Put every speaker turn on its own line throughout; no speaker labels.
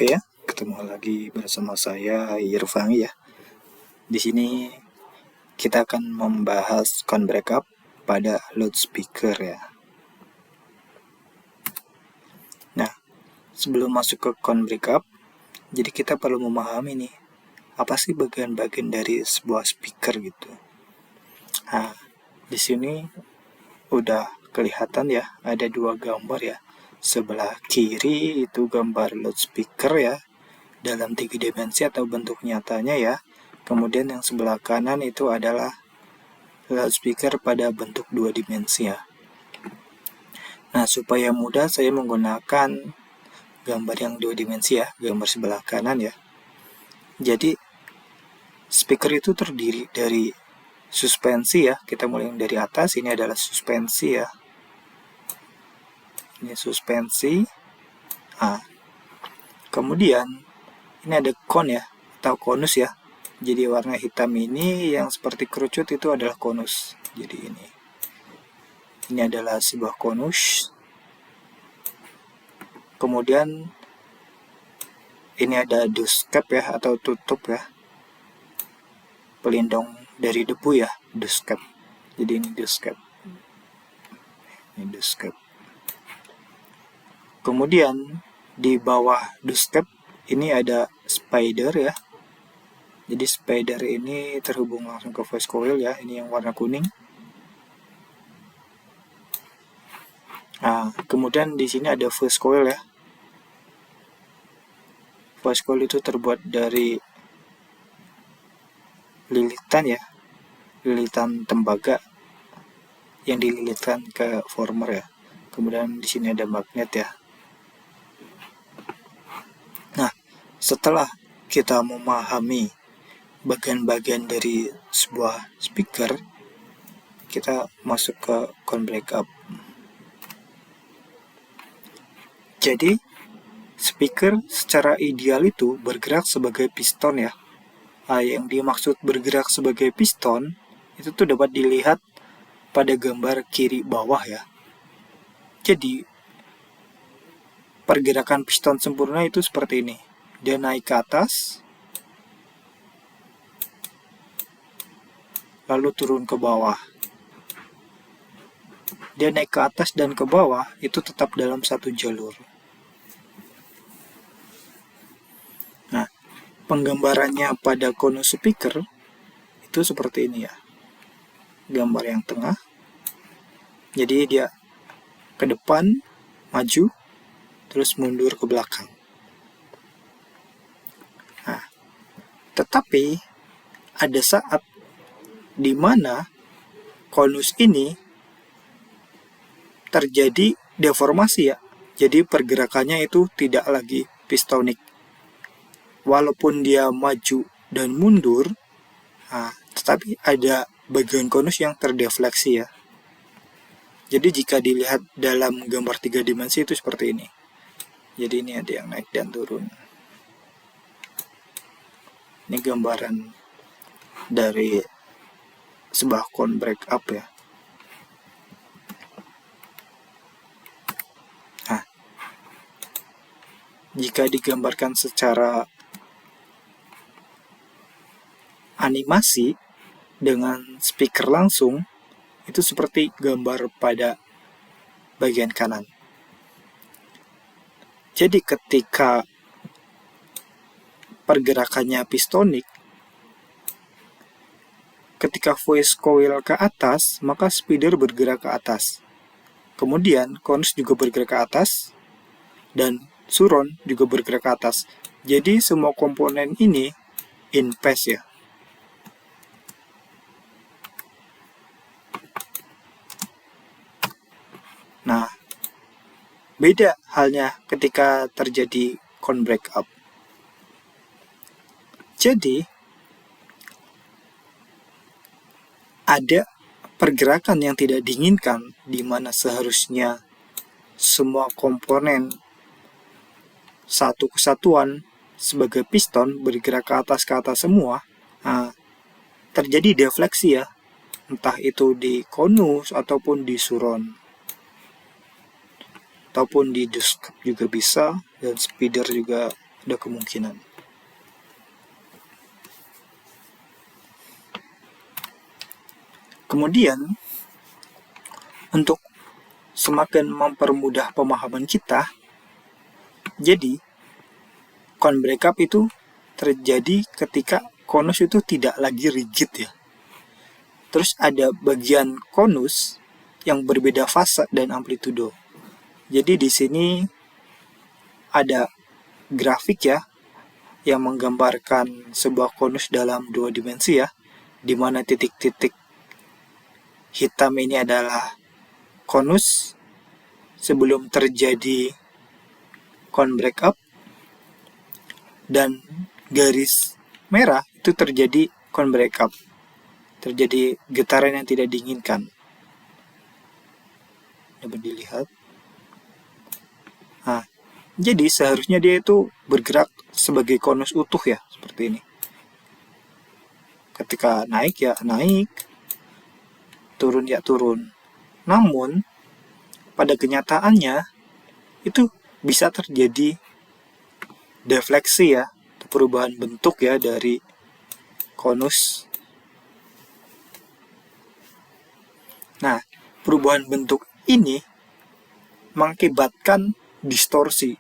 Oke ya, ketemu lagi bersama saya Irfan ya. Di sini kita akan membahas con breakup pada loudspeaker ya. Nah, sebelum masuk ke con breakup, jadi kita perlu memahami nih, apa sih bagian-bagian dari sebuah speaker gitu. Nah, di sini udah kelihatan ya, ada dua gambar ya. Sebelah kiri itu gambar loudspeaker ya, dalam 3 dimensi atau bentuk nyatanya ya. Kemudian yang sebelah kanan itu adalah loudspeaker pada bentuk 2 dimensi ya. Nah, supaya mudah saya menggunakan gambar yang 2 dimensi ya, gambar sebelah kanan ya. Jadi speaker itu terdiri dari suspensi ya. Kita mulai dari atas, ini adalah suspensi ya. Ini suspensi. Nah, kemudian ini ada kon ya, atau konus ya. Jadi warna hitam ini yang seperti kerucut itu adalah konus. Jadi ini adalah sebuah konus. Kemudian ini ada dust cap ya, atau tutup ya, pelindung dari debu ya, dust cap. Jadi ini dust cap. Ini dust cap. Kemudian di bawah dust cap ini ada spider ya. Jadi spider ini terhubung langsung ke voice coil ya. Ini yang warna kuning. Nah, kemudian di sini ada voice coil ya. Voice coil itu terbuat dari lilitan ya, lilitan tembaga yang dililitkan ke former ya. Kemudian di sini ada magnet ya. Nah, setelah kita memahami bagian-bagian dari sebuah speaker, kita masuk ke con breakup. Jadi speaker secara ideal itu bergerak sebagai piston ya. Nah, yang dimaksud bergerak sebagai piston itu tuh dapat dilihat pada gambar kiri bawah ya. Jadi pergerakan piston sempurna itu seperti ini. Dia naik ke atas, lalu turun ke bawah. Dia naik ke atas dan ke bawah itu tetap dalam satu jalur. Nah, penggambarannya pada konus speaker itu seperti ini ya. Gambar yang tengah. Jadi dia ke depan, maju, terus mundur ke belakang. Nah, tetapi ada saat di mana konus ini terjadi deformasi ya. Jadi pergerakannya itu tidak lagi pistonik. Walaupun dia maju dan mundur, tetapi ada bagian konus yang terdefleksi ya. Jadi jika dilihat dalam gambar 3 dimensi itu seperti ini. Jadi ini ada yang naik dan turun. Ini gambaran dari sebuah con breakup ya. Nah, jika digambarkan secara animasi dengan speaker langsung, itu seperti gambar pada bagian kanan. Jadi ketika pergerakannya pistonik, ketika voice coil ke atas, maka speeder bergerak ke atas. Kemudian konus juga bergerak ke atas, dan suron juga bergerak ke atas. Jadi semua komponen ini in phase ya. Nah, beda halnya ketika terjadi con breakup. Jadi ada pergerakan yang tidak diinginkan, di mana seharusnya semua komponen satu kesatuan sebagai piston bergerak ke atas semua. Nah, terjadi defleksi ya, entah itu di konus ataupun di suron, ataupun di dust cap juga bisa, dan speeder juga ada kemungkinan. Kemudian untuk semakin mempermudah pemahaman kita, jadi cone breakup itu terjadi ketika konus itu tidak lagi rigid ya. Terus ada bagian konus yang berbeda fase dan amplitudo. Jadi di sini ada grafik ya yang menggambarkan sebuah konus dalam 2 dimensi ya, di mana titik-titik hitam ini adalah konus sebelum terjadi cone breakup, dan garis merah itu terjadi cone breakup, terjadi getaran yang tidak diinginkan. Dapat dilihat. Nah, jadi seharusnya dia itu bergerak sebagai konus utuh ya, seperti ini. Ketika naik ya naik, turun ya turun. Namun pada kenyataannya itu bisa terjadi defleksi ya, perubahan bentuk ya dari konus. Nah, perubahan bentuk ini mengakibatkan distorsi.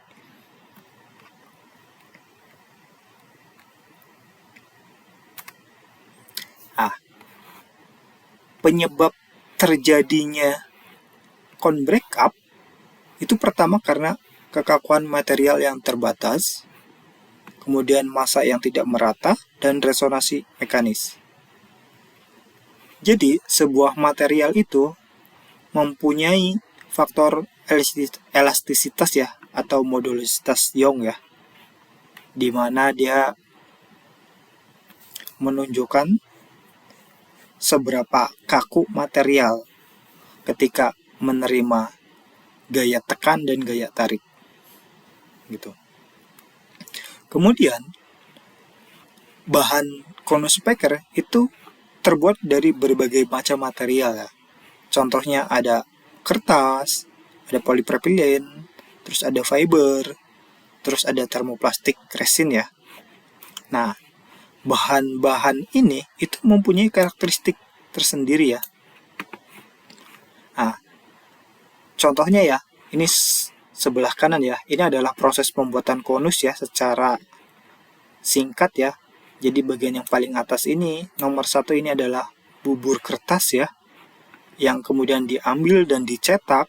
Penyebab terjadinya cone breakup itu pertama karena kekakuan material yang terbatas, kemudian massa yang tidak merata, dan resonansi mekanis. Jadi, sebuah material itu mempunyai faktor elastisitas ya, atau modulisitas Young ya, di mana dia menunjukkan seberapa kaku material ketika menerima gaya tekan dan gaya tarik gitu. Kemudian bahan konus speaker itu terbuat dari berbagai macam material ya. Contohnya ada kertas, ada polipropilin, terus ada fiber, terus ada termoplastik resin ya. Nah, bahan-bahan ini itu mempunyai karakteristik tersendiri ya. Nah, contohnya ya, ini sebelah kanan ya, ini adalah proses pembuatan konus ya secara singkat ya. Jadi bagian yang paling atas ini, nomor 1 ini adalah bubur kertas ya, yang kemudian diambil dan dicetak.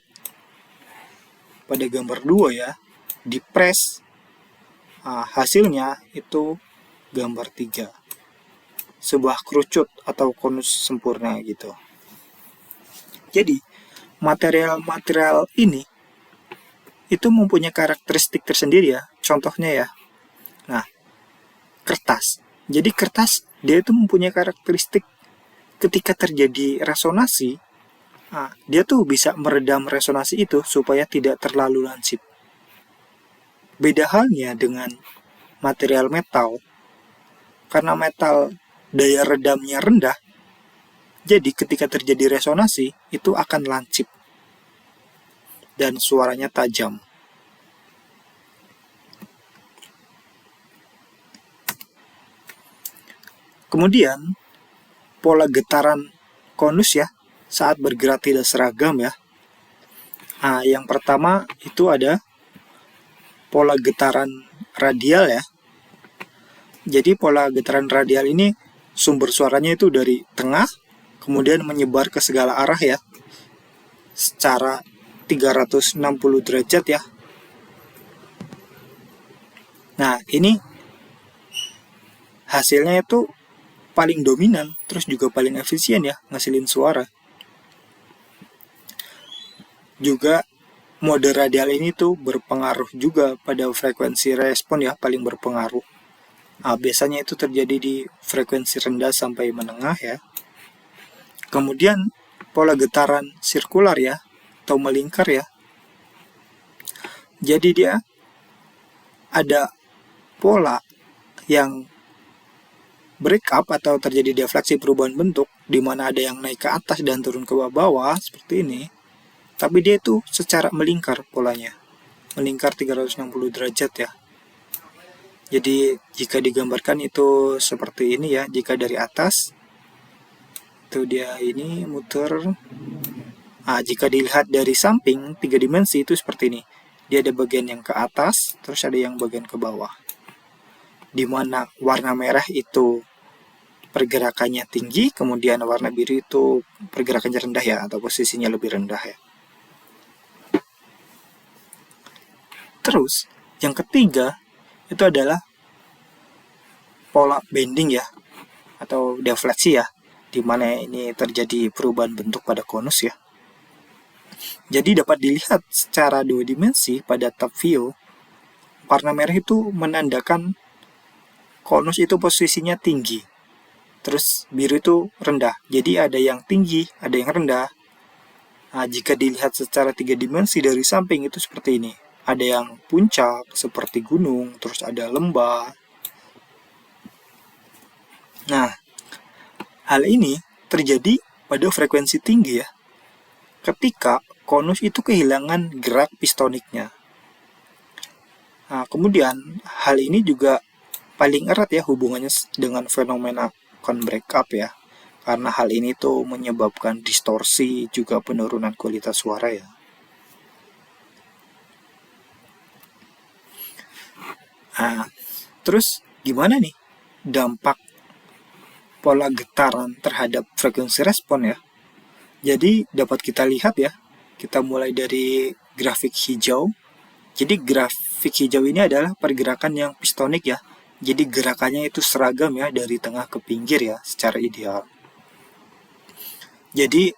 Pada gambar 2 ya, dipres. Hasilnya itu gambar 3. Sebuah kerucut atau konus sempurna gitu. Jadi, material-material ini itu mempunyai karakteristik tersendiri ya. Contohnya ya. Nah, kertas. Jadi kertas dia itu mempunyai karakteristik ketika terjadi resonansi, dia tuh bisa meredam resonansi itu supaya tidak terlalu lansip. Beda halnya dengan material metal. Karena metal daya redamnya rendah, jadi ketika terjadi resonansi itu akan lancip dan suaranya tajam. Kemudian pola getaran konus ya saat bergerak tidak seragam ya. Yang pertama itu ada pola getaran radial ya. Jadi pola getaran radial ini sumber suaranya itu dari tengah kemudian menyebar ke segala arah ya, secara 360 derajat ya. Nah, ini hasilnya itu paling dominan, terus juga paling efisien ya ngasilin suara. Juga mode radial ini tuh berpengaruh juga pada frekuensi respon ya, paling berpengaruh. Biasanya itu terjadi di frekuensi rendah sampai menengah ya. Kemudian pola getaran sirkular ya, atau melingkar ya. Jadi dia ada pola yang breakup atau terjadi defleksi perubahan bentuk, di mana ada yang naik ke atas dan turun ke bawah seperti ini. Tapi dia itu secara melingkar polanya, melingkar 360 derajat ya. Jadi jika digambarkan itu seperti ini ya, jika dari atas itu dia ini muter. Nah, jika dilihat dari samping 3 dimensi itu seperti ini. Dia ada bagian yang ke atas, terus ada yang bagian ke bawah. Di mana warna merah itu pergerakannya tinggi, kemudian warna biru itu pergerakannya rendah ya, atau posisinya lebih rendah ya. Terus, yang ketiga itu adalah pola bending ya, atau defleksi ya, di mana ini terjadi perubahan bentuk pada konus ya. Jadi dapat dilihat secara 2 dimensi pada top view, warna merah itu menandakan konus itu posisinya tinggi. Terus biru itu rendah. Jadi ada yang tinggi, ada yang rendah. Nah, jika dilihat secara 3 dimensi dari samping itu seperti ini. Ada yang puncak seperti gunung, terus ada lembah. Nah, hal ini terjadi pada frekuensi tinggi ya. Ketika konus itu kehilangan gerak pistoniknya. Nah, kemudian hal ini juga paling erat ya hubungannya dengan fenomena cone breakup ya. Karena hal ini tuh menyebabkan distorsi juga penurunan kualitas suara ya. Nah, terus gimana nih dampak pola getaran terhadap frekuensi respon ya? Jadi dapat kita lihat ya, kita mulai dari grafik hijau. Jadi grafik hijau ini adalah pergerakan yang pistonik ya. Jadi gerakannya itu seragam ya dari tengah ke pinggir ya secara ideal. Jadi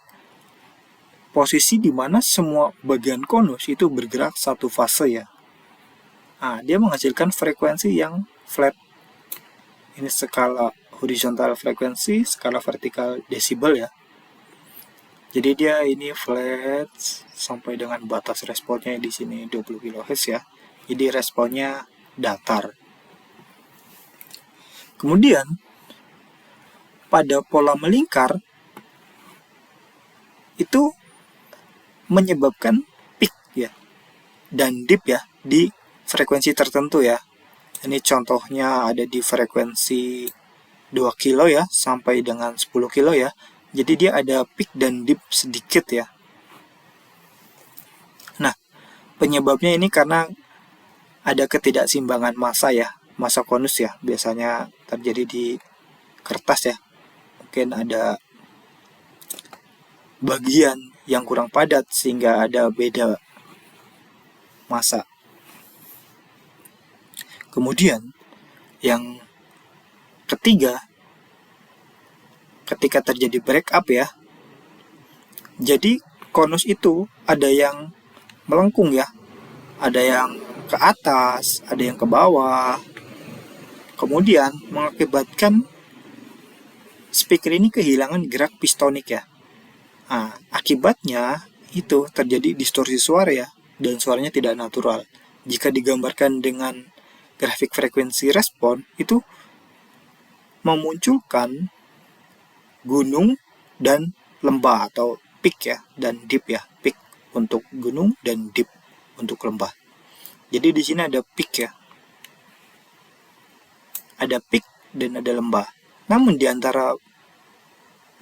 posisi di mana semua bagian konus itu bergerak satu fase ya. Nah, dia menghasilkan frekuensi yang flat. Ini skala horizontal frekuensi, skala vertikal desibel ya. Jadi dia ini flat sampai dengan batas responnya di sini 20 kHz ya. Jadi responnya datar. Kemudian pada pola melingkar itu menyebabkan peak ya dan dip ya di frekuensi tertentu ya. Ini contohnya ada di frekuensi 2 kilo ya sampai dengan 10 kilo ya. Jadi dia ada peak dan dip sedikit ya. Nah, penyebabnya ini karena ada ketidakseimbangan massa ya, massa konus ya. Biasanya terjadi di kertas ya. Mungkin ada bagian yang kurang padat sehingga ada beda massa. Kemudian yang ketiga, ketika terjadi breakup ya, jadi konus itu ada yang melengkung ya, ada yang ke atas, ada yang ke bawah. Kemudian mengakibatkan speaker ini kehilangan gerak pistonik ya. Nah, akibatnya itu terjadi distorsi suara ya, dan suaranya tidak natural. Jika digambarkan dengan grafik frekuensi respon, itu memunculkan gunung dan lembah atau peak ya, dan dip ya. Peak untuk gunung dan dip untuk lembah. Jadi di sini ada peak ya. Ada peak dan ada lembah. Namun di antara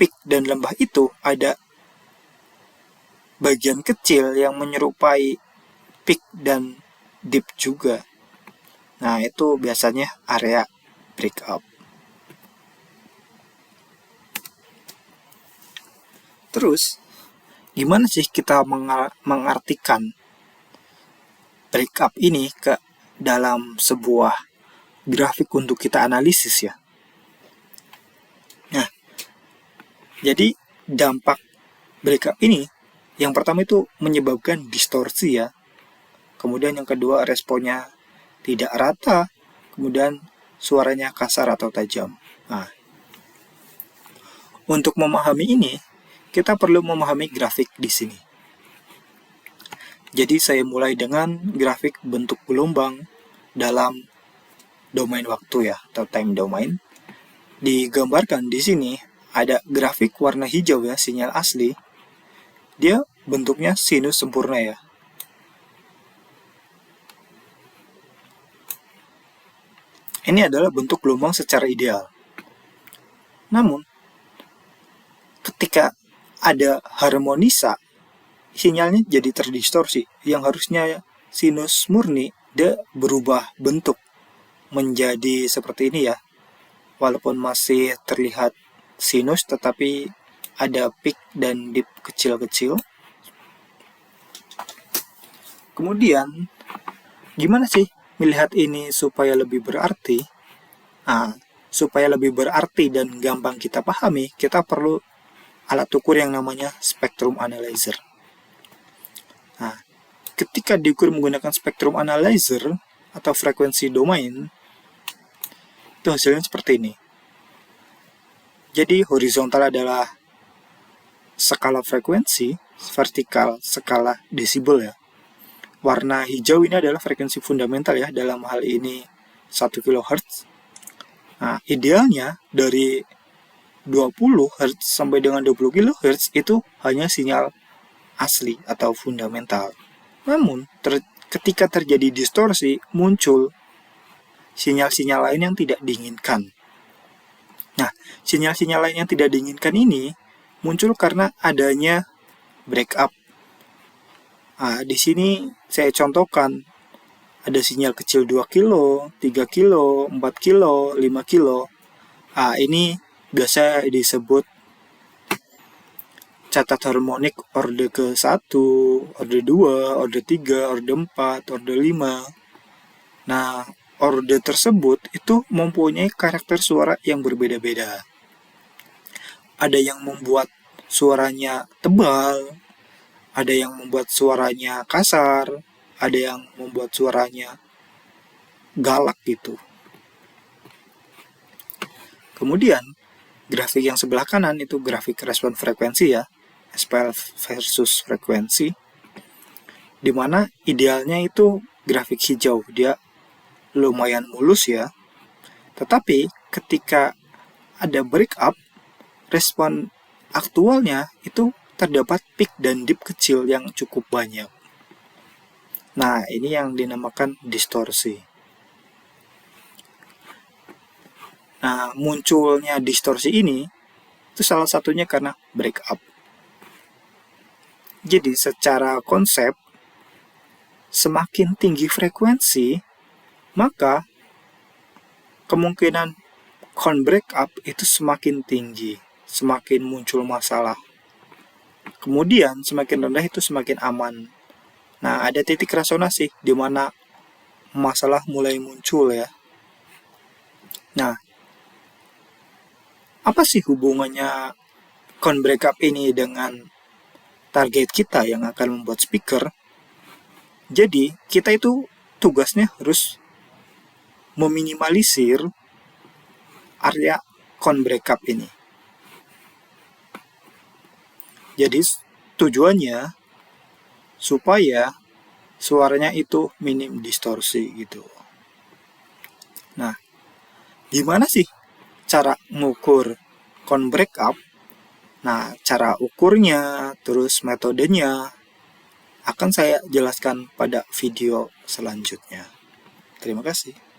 peak dan lembah itu ada bagian kecil yang menyerupai peak dan dip juga. Nah, itu biasanya area breakup. Terus, gimana sih kita mengartikan breakup ini ke dalam sebuah grafik untuk kita analisis ya? Nah, jadi dampak breakup ini yang pertama itu menyebabkan distorsi ya. Kemudian yang kedua responnya tidak rata, kemudian suaranya kasar atau tajam. Nah, untuk memahami ini, kita perlu memahami grafik di sini. Jadi saya mulai dengan grafik bentuk gelombang dalam domain waktu ya, atau time domain. Digambarkan di sini ada grafik warna hijau ya, sinyal asli. Dia bentuknya sinus sempurna ya. Ini adalah bentuk gelombang secara ideal. Namun, ketika ada harmonisa, sinyalnya jadi terdistorsi. Yang harusnya sinus murni, dia berubah bentuk menjadi seperti ini ya. Walaupun masih terlihat sinus, tetapi ada peak dan dip kecil-kecil. Kemudian, gimana sih melihat ini supaya lebih berarti? Nah, supaya lebih berarti dan gampang kita pahami, kita perlu alat ukur yang namanya spectrum analyzer. Nah, ketika diukur menggunakan spectrum analyzer atau frekuensi domain, itu hasilnya seperti ini. Jadi horizontal adalah skala frekuensi, vertikal skala desibel ya. Warna hijau ini adalah frekuensi fundamental ya, dalam hal ini 1 kHz. Nah, idealnya dari 20 Hz sampai dengan 20 kHz itu hanya sinyal asli atau fundamental. Namun, ketika terjadi distorsi, muncul sinyal-sinyal lain yang tidak diinginkan. Nah, sinyal-sinyal lain yang tidak diinginkan ini muncul karena adanya breakup. Nah, di sini saya contohkan ada sinyal kecil 2 kilo, 3 kilo, 4 kilo, 5 kilo. Nah, ini biasa disebut catat harmonik orde ke-1, orde 2, orde 3, orde 4, orde 5. Nah, orde tersebut itu mempunyai karakter suara yang berbeda-beda. Ada yang membuat suaranya tebal, ada yang membuat suaranya kasar, ada yang membuat suaranya galak gitu. Kemudian, grafik yang sebelah kanan itu grafik respon frekuensi ya, SPL versus frekuensi, dimana idealnya itu grafik hijau, dia lumayan mulus ya. Tetapi ketika ada breakup, respon aktualnya itu terdapat peak dan dip kecil yang cukup banyak. Nah, ini yang dinamakan distorsi. Nah, munculnya distorsi ini itu salah satunya karena breakup. Jadi, secara konsep, semakin tinggi frekuensi, maka kemungkinan con breakup itu semakin tinggi, semakin muncul masalah. Kemudian semakin rendah itu semakin aman. Nah, ada titik resonansi di mana masalah mulai muncul ya. Nah, apa sih hubungannya con breakup ini dengan target kita yang akan membuat speaker? Jadi, kita itu tugasnya harus meminimalisir area con breakup ini. Jadi tujuannya supaya suaranya itu minim distorsi gitu. Nah, gimana sih cara mengukur con breakup? Nah, cara ukurnya, terus metodenya akan saya jelaskan pada video selanjutnya. Terima kasih.